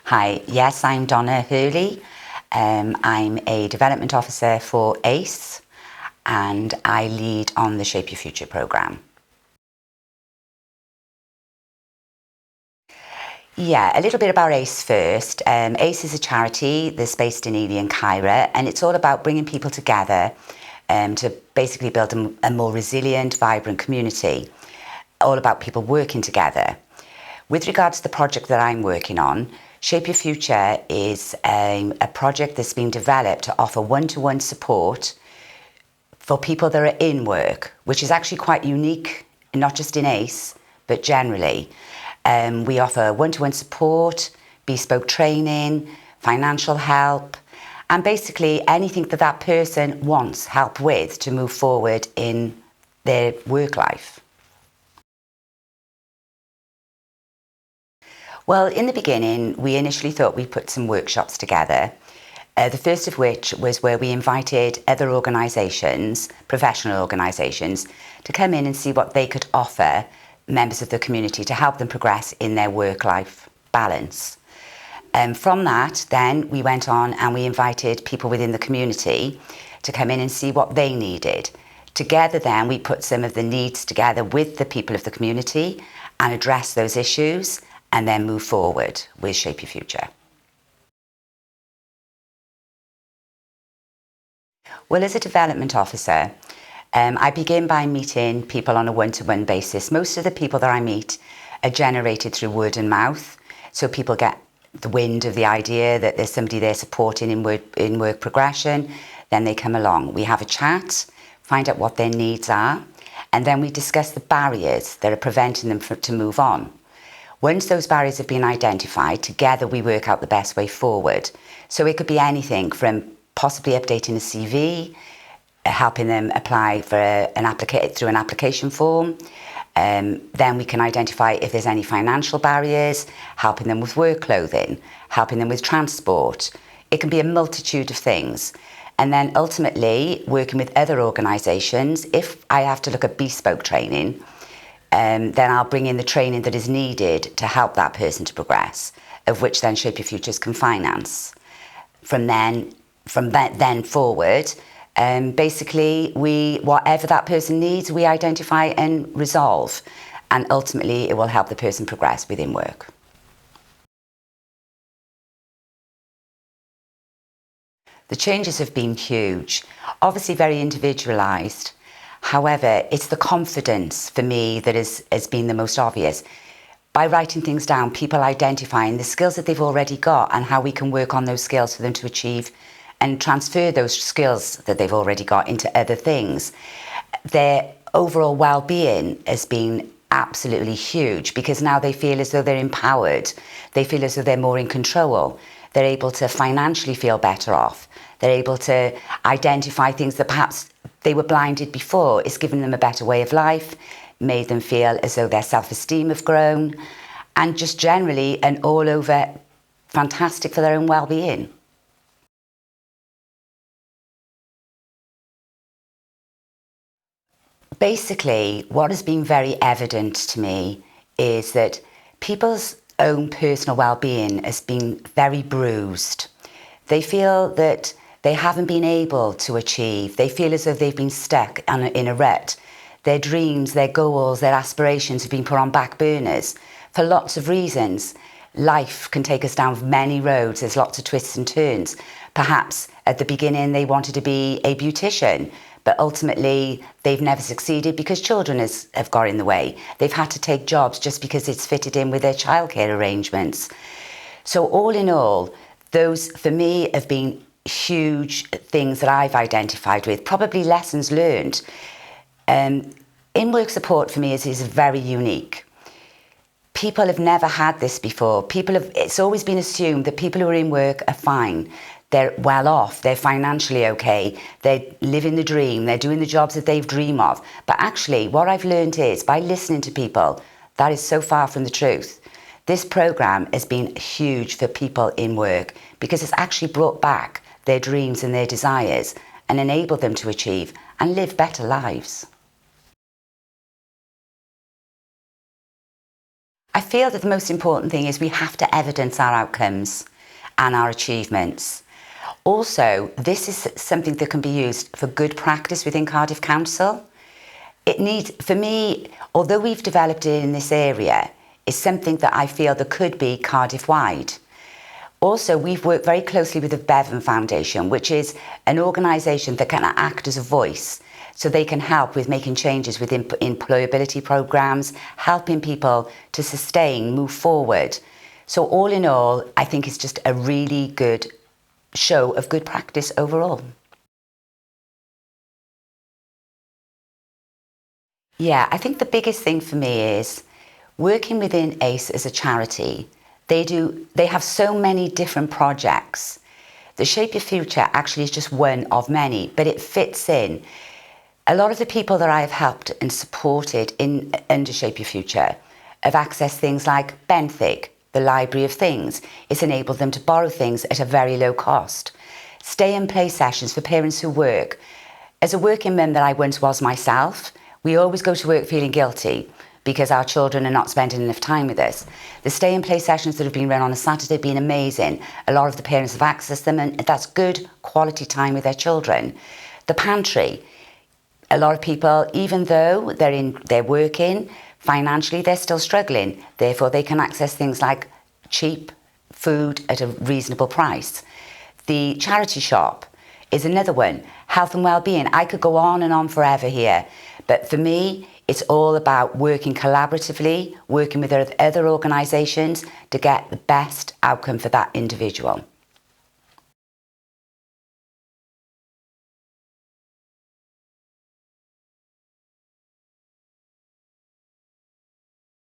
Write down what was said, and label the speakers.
Speaker 1: Hi, yes, I'm Donna Hurley. I'm a development officer for ACE and I lead on the Shape Your Future programme. Yeah, a little bit about ACE first. ACE is a charity that's based in Ely and Caira, and it's all about bringing people together to basically build a more resilient, vibrant community, all about people working together. With regards to the project that I'm working on, Shape Your Future is a project that's been developed to offer one-to-one support for people that are in work, which is actually quite unique, not just in ACE, but generally. We offer one-to-one support, bespoke training, financial help, and basically anything that that person wants help with to move forward in their work life. Well, in the beginning, we initially thought we'd put some workshops together. The first of which was where we invited other organisations, professional organisations, to come in and see what they could offer members of the community to help them progress in their work-life balance. From that, then, we went on and we invited people within the community to come in and see what they needed. Together, then, we put some of the needs together with the people of the community and address those issues and then move forward with Shape Your Future. Well, as a development officer, I begin by meeting people on a one-to-one basis. Most of the people that I meet are generated through word and mouth, so people get the wind of the idea that there's somebody there supporting in work progression, then they come along. We have a chat, find out what their needs are, and then we discuss the barriers that are preventing them to move on. Once those barriers have been identified, together we work out the best way forward. So it could be anything from possibly updating a CV, helping them apply for through an application form. Then we can identify if there's any financial barriers, helping them with work clothing, helping them with transport. It can be a multitude of things. And then ultimately working with other organisations. If I have to look at bespoke training, then I'll bring in the training that is needed to help that person to progress, of which then Shape Your Futures can finance. From then forward, basically whatever that person needs, we identify and resolve, and ultimately it will help the person progress within work. The changes have been huge, obviously very individualised. However, it's the confidence for me that has been the most obvious. By writing things down, people identifying the skills that they've already got and how we can work on those skills for them to achieve and transfer those skills that they've already got into other things. Their overall well-being has been absolutely huge because now they feel as though they're empowered. They feel as though they're more in control. They're able to financially feel better off. They're able to identify things that perhaps they were blinded before. It's given them a better way of life, made them feel as though their self-esteem have grown, and just generally and all over fantastic for their own well-being. Basically, what has been very evident to me is that people's own personal well-being has been very bruised. They feel that they haven't been able to achieve. They feel as though they've been stuck in a rut. Their dreams, their goals, their aspirations have been put on back burners for lots of reasons. Life can take us down many roads. There's lots of twists and turns. Perhaps at the beginning they wanted to be a beautician, but ultimately they've never succeeded because children have got in the way. They've had to take jobs just because it's fitted in with their childcare arrangements. So all in all, those for me have been huge things that I've identified with, probably lessons learned. In-work support for me is very unique. People have never had this before. It's always been assumed that people who are in work are fine. They're well off, they're financially okay, they're living the dream, they're doing the jobs that they've dreamed of. But actually, what I've learned is, by listening to people, that is so far from the truth. This programme has been huge for people in work because it's actually brought back their dreams and their desires and enabled them to achieve and live better lives. I feel that the most important thing is we have to evidence our outcomes and our achievements. Also, this is something that can be used for good practice within Cardiff Council. It needs, for me, although we've developed it in this area, it's something that I feel that could be Cardiff-wide. Also, we've worked very closely with the Bevan Foundation, which is an organisation that can act as a voice, so they can help with making changes within employability programmes, helping people to sustain, move forward. So all in all, I think it's just a really good show of good practice overall. Yeah, I think the biggest thing for me is working within ACE as a charity. They have so many different projects. The Shape Your Future actually is just one of many, but it fits in. A lot of the people that I have helped and supported under Shape Your Future have accessed things like Benthic, the Library of Things. It's enabled them to borrow things at a very low cost. Stay and play sessions for parents who work. As a working mum that I once was myself, we always go to work feeling guilty because our children are not spending enough time with us. The stay and play sessions that have been run on a Saturday have been amazing. A lot of the parents have accessed them, and that's good quality time with their children. The pantry, a lot of people, even though they're working, financially they're still struggling. Therefore, they can access things like cheap food at a reasonable price. The charity shop is another one. Health and well-being. I could go on and on forever here. But for me, it's all about working collaboratively, working with other organisations to get the best outcome for that individual.